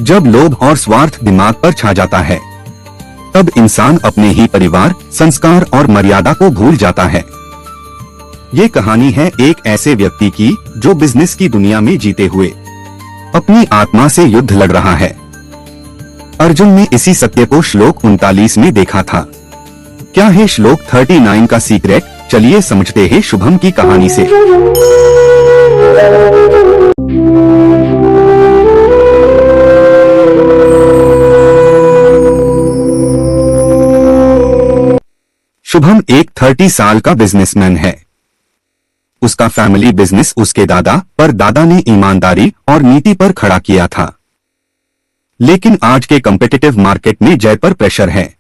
जब लोभ और स्वार्थ दिमाग पर छा जाता है, तब इंसान अपने ही परिवार, संस्कार और मर्यादा को भूल जाता है। ये कहानी है एक ऐसे व्यक्ति की जो बिजनेस की दुनिया में जीते हुए अपनी आत्मा से युद्ध लड़ रहा है। अर्जुन ने इसी सत्य को श्लोक 39 में देखा था। क्या है श्लोक 39 का सीक्रेट? चलिए समझते हैं शुभम की कहानी से। शुभम एक 30 साल का बिजनेसमैन है। उसका फैमिली बिजनेस उसके दादा पर दादा ने ईमानदारी और नीति पर खड़ा किया था। लेकिन आज के कॉम्पिटिटिव मार्केट में जय पर प्रेशर है,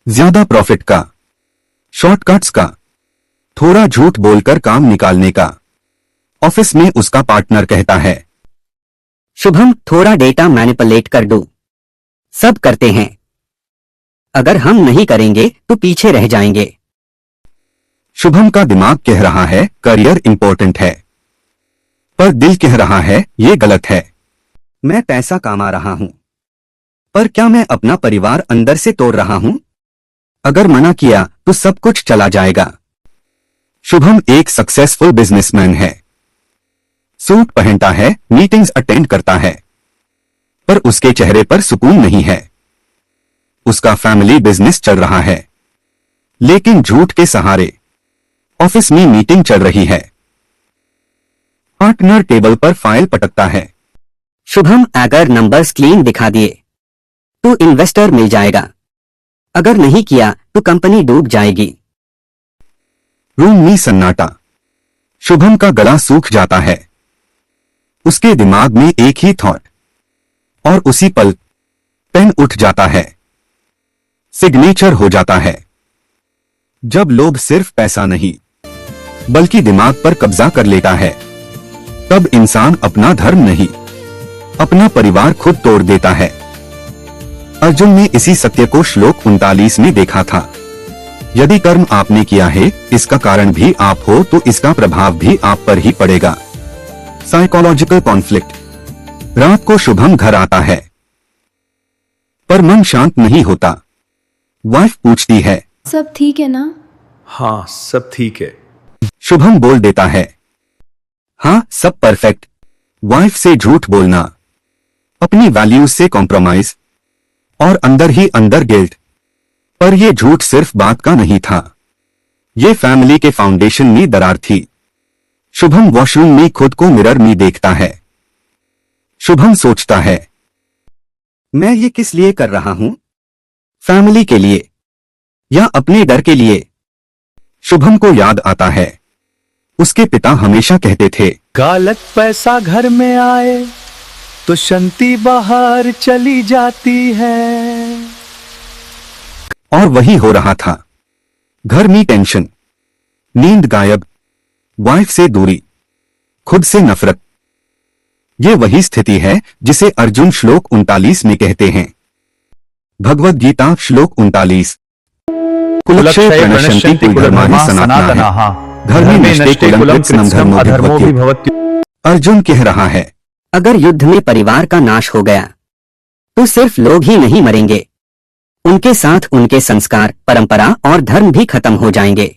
ज्यादा प्रॉफिट का, शॉर्टकट्स का, थोड़ा झूठ बोलकर काम निकालने का। ऑफिस में उसका पार्टनर कहता है, शुभम थोड़ा डेटा मैनिपुलेट कर दो। सब करते हैं, अगर हम नहीं करेंगे तो पीछे रह जाएंगे। शुभम का दिमाग कह रहा है करियर इंपॉर्टेंट है, पर दिल कह रहा है ये गलत है। मैं पैसा कमा रहा हूं, पर क्या मैं अपना परिवार अंदर से तोड़ रहा हूं? अगर मना किया तो सब कुछ चला जाएगा। शुभम एक सक्सेसफुल बिजनेसमैन है, सूट पहनता है, मीटिंग्स अटेंड करता है, पर उसके चेहरे पर सुकून नहीं है। उसका फैमिली बिजनेस चल रहा है, लेकिन झूठ के सहारे। ऑफिस में मीटिंग चल रही है, पार्टनर टेबल पर फाइल पटकता है। शुभम अगर नंबर्स क्लीन दिखा दिए तो इन्वेस्टर मिल जाएगा, अगर नहीं किया तो कंपनी डूब जाएगी। रूम में सन्नाटा। शुभम का गला सूख जाता है। उसके दिमाग में एक ही थॉट, और उसी पल पेन उठ जाता है, सिग्नेचर हो जाता है। जब लोभ सिर्फ पैसा नहीं बल्कि दिमाग पर कब्जा कर लेता है, तब इंसान अपना धर्म नहीं, अपना परिवार खुद तोड़ देता है। अर्जुन ने इसी सत्य को श्लोक 39 में देखा था। यदि कर्म आपने किया है, इसका कारण भी आप हो, तो इसका प्रभाव भी आप पर ही पड़ेगा। Psychological conflict. रात को शुभम घर आता है, पर मन शांत नहीं होता। वाइफ पूछती है, सब ठीक है ना? हाँ, सब ठीक है। शुभम बोल देता है, हाँ सब परफेक्ट। वाइफ से झूठ बोलना, अपनी वैल्यूज से कॉम्प्रोमाइज, और अंदर ही अंदर गिल्ट। पर यह झूठ सिर्फ बात का नहीं था, ये फैमिली के फाउंडेशन में दरार थी। शुभम वॉशरूम में खुद को मिरर में देखता है। शुभम सोचता है, मैं ये किस लिए कर रहा हूं? फैमिली के लिए या अपने डर के लिए? शुभम को याद आता है, उसके पिता हमेशा कहते थे, गलत पैसा घर में आए तो शांति बाहर चली जाती है। और वही हो रहा था। घर में टेंशन, नींद गायब, वाइफ से दूरी, खुद से नफरत। ये वही स्थिति है जिसे अर्जुन श्लोक 39 में कहते हैं। भगवद गीता श्लोक 39। कुलक्षय प्रणश्यन्ति कुलधर्माणि सनातनाः धर्मे नष्टे कुलं कृत्स्नम् अधर्मोऽभिभवति। अर्जुन कह रहा है, अगर युद्ध में परिवार का नाश हो गया तो सिर्फ लोग ही नहीं मरेंगे, उनके साथ उनके संस्कार, परंपरा और धर्म भी खत्म हो जाएंगे।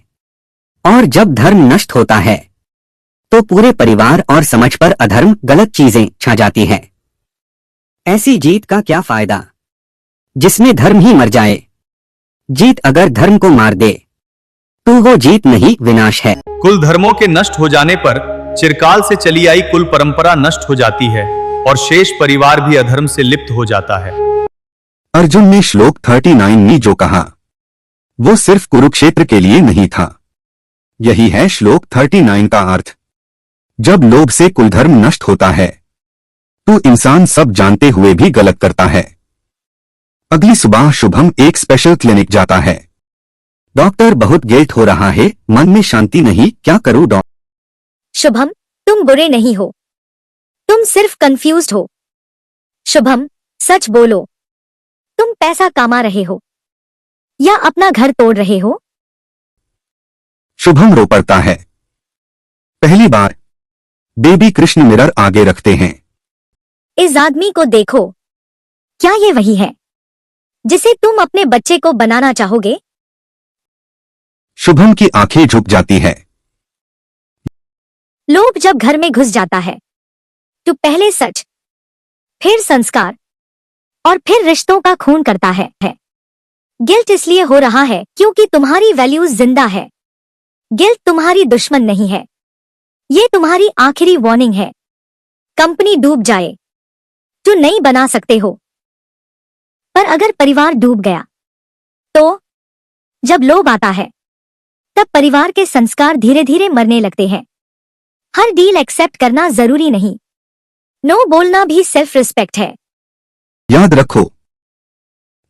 और जब धर्म नष्ट होता है तो पूरे परिवार और समाज पर अधर्म, गलत चीजें छा जाती हैं। ऐसी जीत का क्या फायदा जिसमें धर्म ही मर जाए? जीत अगर धर्म को मार दे तो वो जीत नहीं, विनाश है। कुल धर्मों के नष्ट हो जाने पर चिरकाल से चली आई कुल परंपरा नष्ट हो जाती है और शेष परिवार भी अधर्म से लिप्त हो जाता है। अर्जुन ने श्लोक 39 में जो कहा वो सिर्फ कुरुक्षेत्र के लिए नहीं था। यही है श्लोक 39 का अर्थ। जब लोभ से कुल धर्म नष्ट होता है तो इंसान सब जानते हुए भी गलत करता है। अगली सुबह शुभम एक स्पेशल क्लिनिक जाता है। डॉक्टर, बहुत गिल्ट हो रहा है, मन में शांति नहीं, क्या करूं डॉक्टर? शुभम, तुम बुरे नहीं हो, तुम सिर्फ कंफ्यूज्ड हो। शुभम, सच बोलो, तुम पैसा कमा रहे हो या अपना घर तोड़ रहे हो? शुभम रो पड़ता है। पहली बार बेबी कृष्ण मिरर आगे रखते हैं। इस आदमी को देखो, क्या ये वही है जिसे तुम अपने बच्चे को बनाना चाहोगे? शुभम की आंखें झुक जाती है। लोभ जब घर में घुस जाता है तो पहले सच, फिर संस्कार और फिर रिश्तों का खून करता है। गिल्ट इसलिए हो रहा है क्योंकि तुम्हारी वैल्यूज जिंदा है। गिल्ट तुम्हारी दुश्मन नहीं है, ये तुम्हारी आखिरी वार्निंग है। कंपनी डूब जाए तो नहीं बना सकते हो, पर अगर परिवार डूब गया तो जब लोभ आता है तब परिवार के संस्कार धीरे धीरे मरने लगते हैं। हर डील एक्सेप्ट करना जरूरी नहीं, नो बोलना भी सेल्फ रिस्पेक्ट है। याद रखो,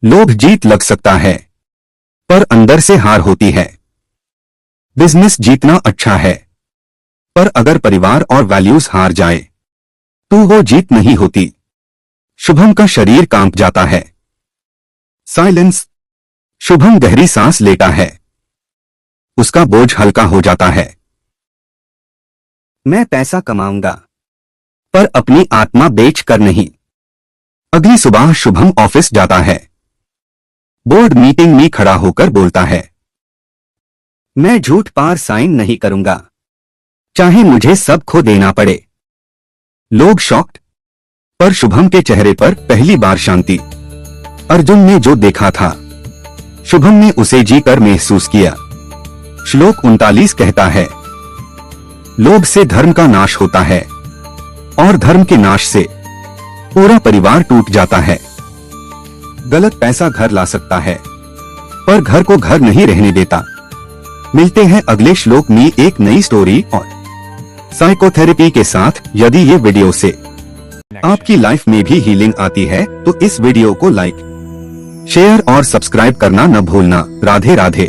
लोभ जीत लग सकता है पर अंदर से हार होती है। बिजनेस जीतना अच्छा है, पर अगर परिवार और वैल्यूज हार जाए तो वो जीत नहीं होती। शुभम का शरीर कांप जाता है। साइलेंस। शुभम गहरी सांस लेता है। उसका बोझ हल्का हो जाता है। मैं पैसा कमाऊंगा, पर अपनी आत्मा बेच कर नहीं। अगली सुबह शुभम ऑफिस जाता है। बोर्ड मीटिंग में खड़ा होकर बोलता है, मैं झूठ पर साइन नहीं करूंगा, चाहे मुझे सब खो देना पड़े। लोग शॉक्ड, पर शुभम के चेहरे पर पहली बार शांति। अर्जुन ने जो देखा था शुभम ने उसे जीकर महसूस किया। श्लोक 39 कहता है, लोभ से धर्म का नाश होता है और धर्म के नाश से पूरा परिवार टूट जाता है। गलत पैसा घर ला सकता है, पर घर को घर नहीं रहने देता। मिलते हैं अगले श्लोक में एक नई स्टोरी और साइकोथेरेपी के साथ। यदि ये वीडियो से आपकी लाइफ में भी हीलिंग आती है तो इस वीडियो को लाइक, शेयर और सब्सक्राइब करना न भूलना। राधे राधे।